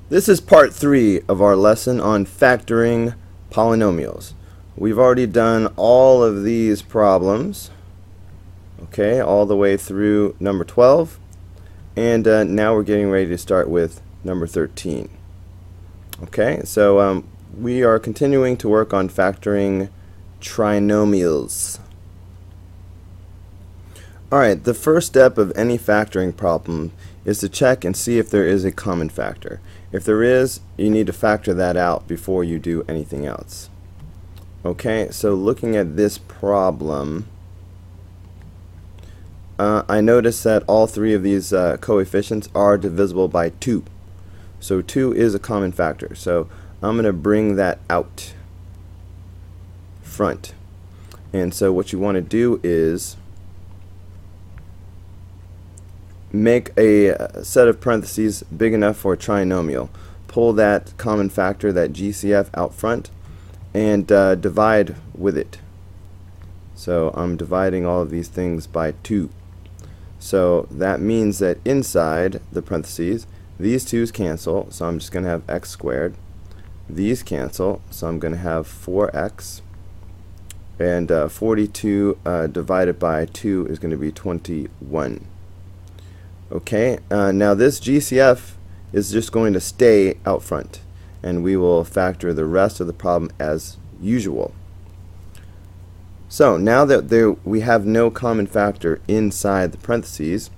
This is part 3 of our lesson on factoring polynomials. We've already done all of these problems, okay, all the way through number 12, and now we're getting ready to start with number 13. Okay, so we are continuing to work on factoring trinomials. Alright, the first step of any factoring problem is to check and see if there is a common factor. If there is, you need to factor that out before you do anything else. Okay, so looking at this problem, I notice that all three of these coefficients are divisible by 2. So 2 is a common factor. So I'm going to bring that out front. And so what you want to do is make a set of parentheses big enough for a trinomial. Pull that common factor, that GCF, out front and divide with it. So I'm dividing all of these things by 2. So that means that inside the parentheses, these 2's cancel, so I'm just going to have x squared. These cancel, so I'm going to have 4x. And 42 divided by 2 is going to be 21. Okay, now this GCF is just going to stay out front, and we will factor the rest of the problem as usual. So now that we have no common factor inside the parentheses,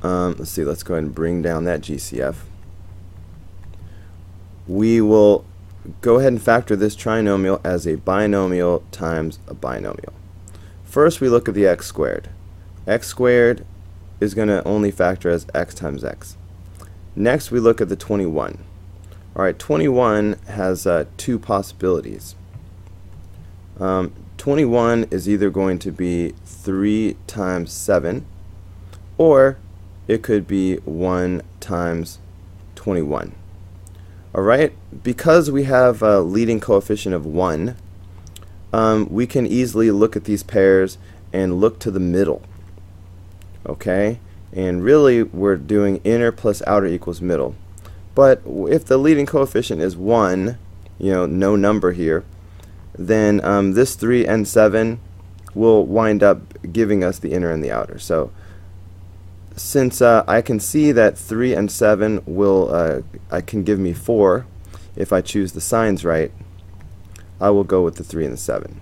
let's see, let's go ahead and bring down that GCF. We will go ahead and factor this trinomial as a binomial times a binomial. First we look at the x squared. X squared is going to only factor as x times x. Next we look at the 21. Alright, 21 has 2 possibilities. 21 is either going to be 3 times 7, or it could be 1 times 21. Alright, because we have a leading coefficient of 1, we can easily look at these pairs and look to the middle. Okay, and really we're doing inner plus outer equals middle. But if the leading coefficient is 1, no number here, then this 3 and 7 will wind up giving us the inner and the outer. So since I can see that 3 and 7 can give me 4 if I choose the signs right, I will go with the 3 and the 7.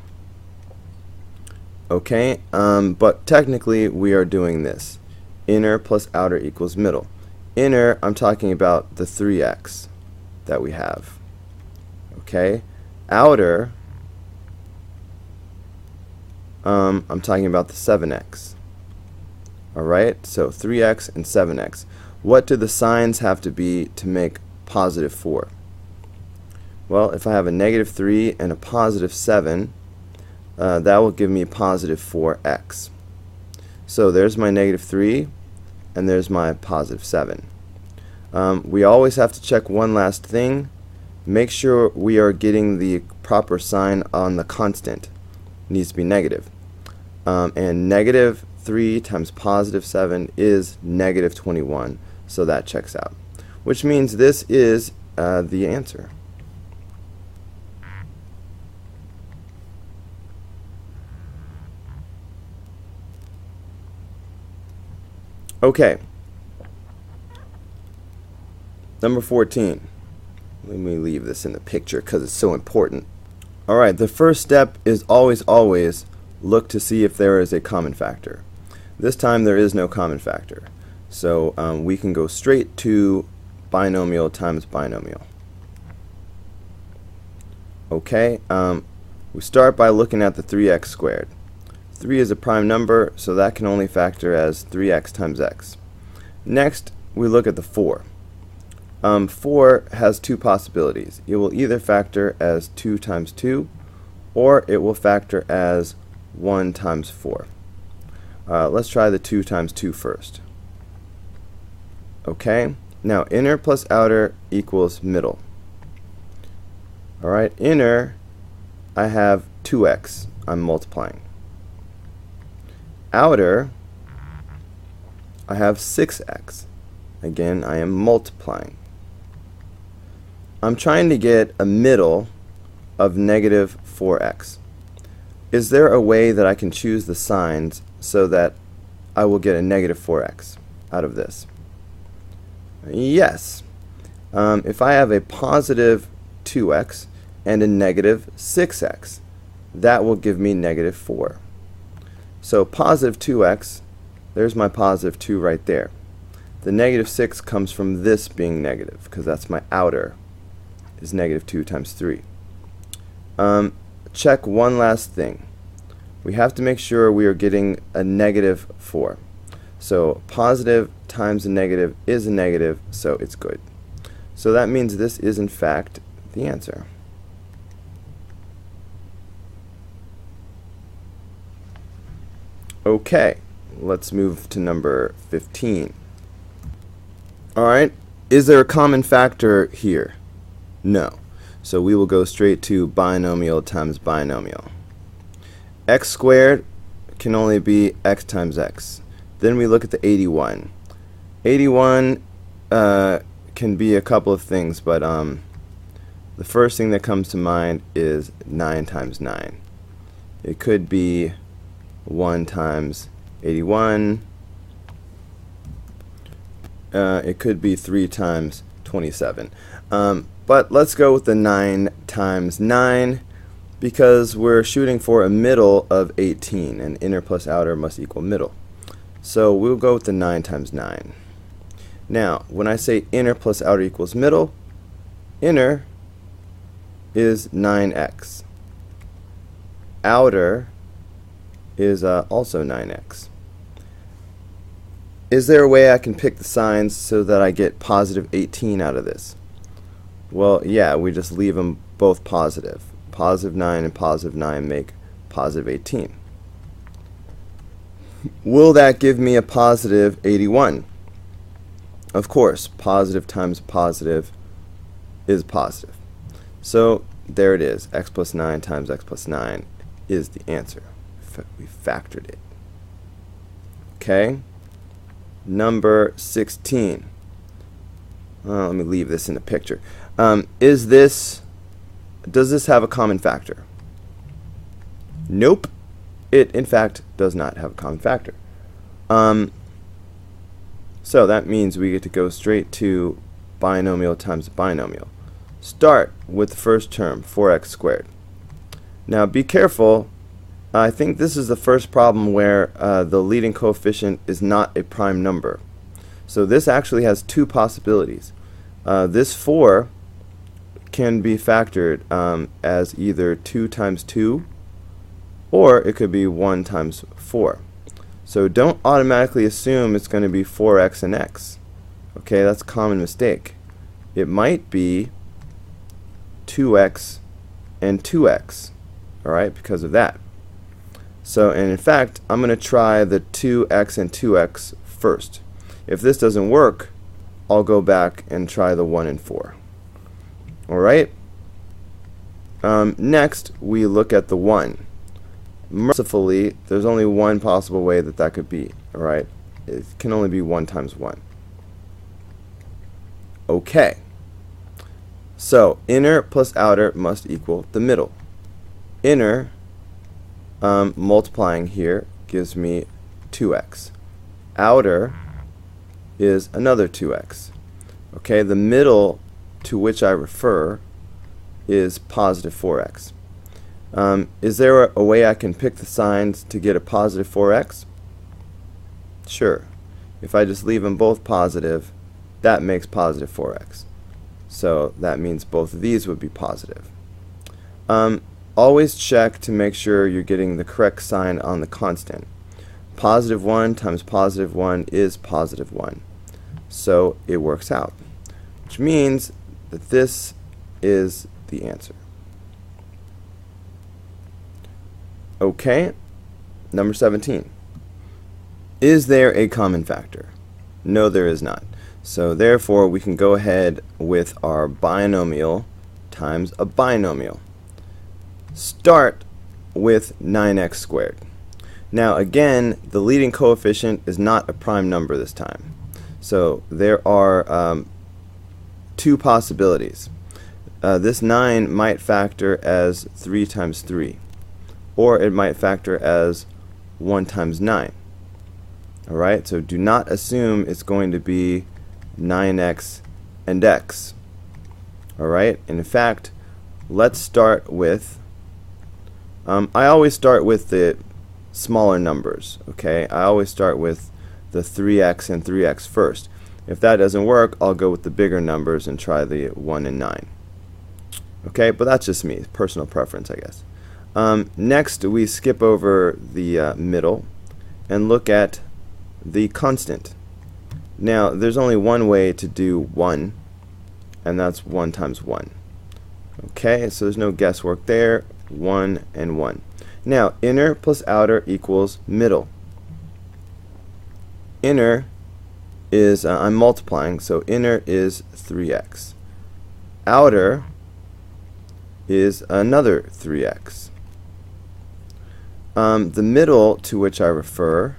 Okay, but technically we are doing this. Inner plus outer equals middle. Inner, I'm talking about the 3x that we have. Okay, outer, I'm talking about the 7x. Alright, so 3x and 7x. What do the signs have to be to make positive 4? Well, if I have a negative 3 and a positive 7, that will give me positive 4x. So there's my negative 3 and there's my positive 7. We always have to check one last thing. Make sure we are getting the proper sign on the constant. It needs to be negative. And negative 3 times positive 7 is negative 21. So that checks out. Which means this is the answer. Okay, number 14. Let me leave this in the picture because it's so important. Alright, the first step is always look to see if there is a common factor. This time there is no common factor. So we can go straight to binomial times binomial. Okay, we start by looking at the 3x squared. 3 is a prime number, so that can only factor as 3x times x. Next, we look at the 4. 4 has 2 possibilities. It will either factor as 2 times 2, or it will factor as 1 times 4. Let's try the 2 times 2 first. Okay, now inner plus outer equals middle. Alright, inner, I have 2x. I'm multiplying. Outer, I have 6x. Again, I am multiplying. I'm trying to get a middle of negative 4x. Is there a way that I can choose the signs so that I will get a negative 4x out of this? Yes. If I have a positive 2x and a negative 6x, that will give me negative 4. So positive 2x, there's my positive 2 right there. The negative 6 comes from this being negative, because that's my outer, is negative 2 times 3. Check one last thing. We have to make sure we are getting a negative 4. So positive times a negative is a negative, so it's good. So that means this is in fact the answer. Okay, let's move to number 15. Alright, is there a common factor here? No. So we will go straight to binomial times binomial. X squared can only be x times x. Then we look at the 81. 81 can be a couple of things, but the first thing that comes to mind is 9 times 9. It could be 1 times 81. It could be 3 times 27. But let's go with the 9 times 9 because we're shooting for a middle of 18, and inner plus outer must equal middle. So we'll go with the 9 times 9. Now, when I say inner plus outer equals middle, inner is 9x. Outer is also 9x. Is there a way I can pick the signs so that I get positive 18 out of this? Well, yeah, we just leave them both positive. Positive 9 and positive 9 make positive 18. Will that give me a positive 81? Of course, positive times positive is positive. So there it is. X plus 9 times x plus 9 is the answer. We factored it. Okay? Number 16. Let me leave this in the picture. Does this have a common factor? Nope. It, in fact, does not have a common factor. So that means we get to go straight to binomial times binomial. Start with the first term, 4x squared. Now be careful. I think this is the first problem where the leading coefficient is not a prime number. So this actually has two possibilities. This 4 can be factored as either 2 times 2, or it could be 1 times 4. So don't automatically assume it's going to be 4x and x. Okay, that's a common mistake. It might be 2x and 2x, alright, because of that. So, and in fact, I'm going to try the 2x and 2x first. If this doesn't work, I'll go back and try the 1 and 4. Alright? Next, we look at the 1. Mercifully, there's only one possible way that that could be. Alright? It can only be 1 times 1. Okay. So, inner plus outer must equal the middle. Inner, multiplying here, gives me 2x. Outer is another 2x. Okay, the middle to which I refer is positive 4x. Is there a way I can pick the signs to get a positive 4x? Sure. If I just leave them both positive, that makes positive 4x. So that means both of these would be positive. Always check to make sure you're getting the correct sign on the constant. Positive 1 times positive 1 is positive 1. So it works out, which means that this is the answer. Okay, number 17. Is there a common factor? No, there is not. So therefore, we can go ahead with our binomial times a binomial. Start with 9x squared. Now again, the leading coefficient is not a prime number this time. So there are two possibilities. This 9 might factor as 3 times 3, or it might factor as 1 times 9. Alright, so do not assume it's going to be 9x and x. Alright, in fact, let's start with, I always start with the smaller numbers, okay? I always start with the 3x and 3x first. If that doesn't work, I'll go with the bigger numbers and try the 1 and 9. Okay, but that's just me, personal preference, I guess. Next, we skip over the middle and look at the constant. Now, there's only one way to do 1, and that's 1 times 1. Okay, so there's no guesswork there. 1 and 1. Now, inner plus outer equals middle. Inner is, I'm multiplying, so inner is 3x. Outer is another 3x. The middle to which I refer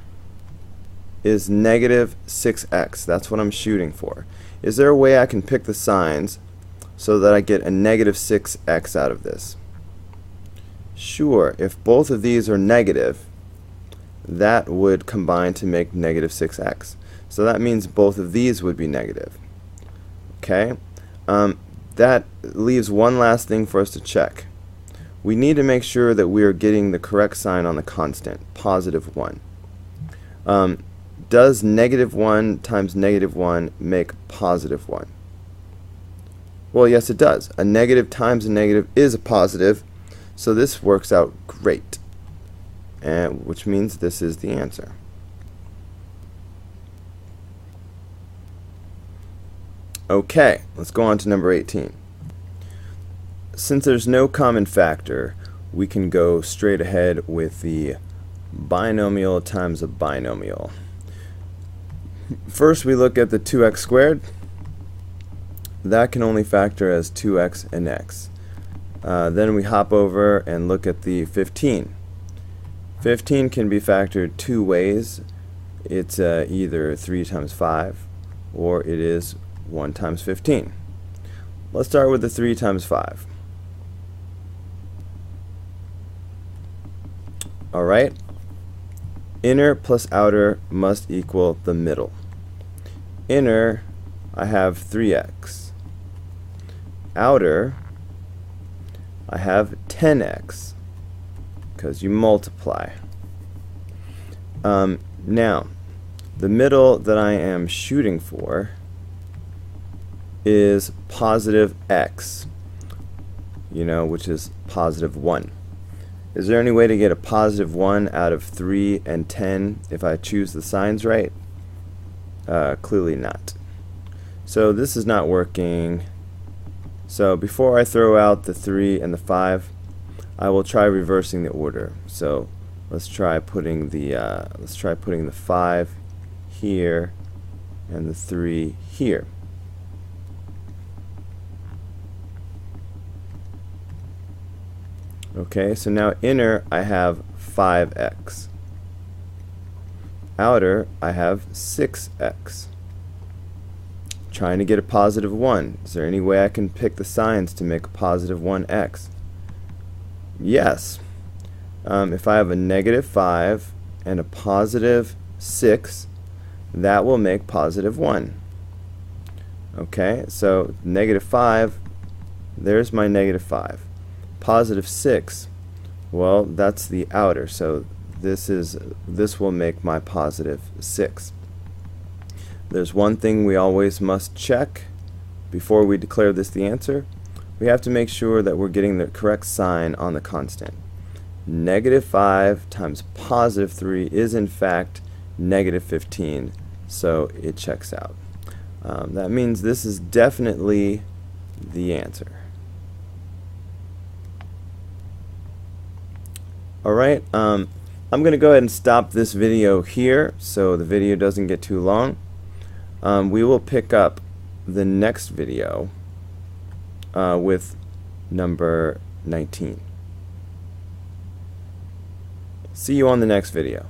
is negative 6x. That's what I'm shooting for. Is there a way I can pick the signs so that I get a negative 6x out of this? Sure, if both of these are negative, that would combine to make negative 6x. So that means both of these would be negative. Okay? That leaves one last thing for us to check. We need to make sure that we are getting the correct sign on the constant, positive 1. Does negative 1 times negative 1 make positive 1? Well, yes, it does. A negative times a negative is a positive, so this works out great, and which means this is the answer. Okay, let's go on to number 18. Since there's no common factor, we can go straight ahead with the binomial times a binomial. First, we look at the 2x squared. That can only factor as 2x and x. Then we hop over and look at the 15. 15 can be factored two ways. It's either 3 times 5 or it is 1 times 15. Let's start with the 3 times 5. Alright, inner plus outer must equal the middle. Inner, I have 3x. Outer, I have 10x, because you multiply. Now, the middle that I am shooting for is positive x, which is positive 1. Is there any way to get a positive 1 out of 3 and 10 if I choose the signs right? Clearly not. So this is not working. So before I throw out the 3 and the 5, I will try reversing the order. So let's try putting the 5 here and the 3 here. Okay, so now inner I have 5x. Outer I have 6x. Trying to get a positive 1. Is there any way I can pick the signs to make a positive 1x? Yes. If I have a negative 5 and a positive 6, that will make positive 1. Okay, so negative 5, there's my negative 5. Positive 6, well, that's the outer, so this will make my positive 6. There's one thing we always must check before we declare this the answer. We have to make sure that we're getting the correct sign on the constant. Negative 5 times positive 3 is in fact negative 15, so it checks out. That means this is definitely the answer. Alright, I'm going to go ahead and stop this video here so the video doesn't get too long. We will pick up the next video with number 19. See you on the next video.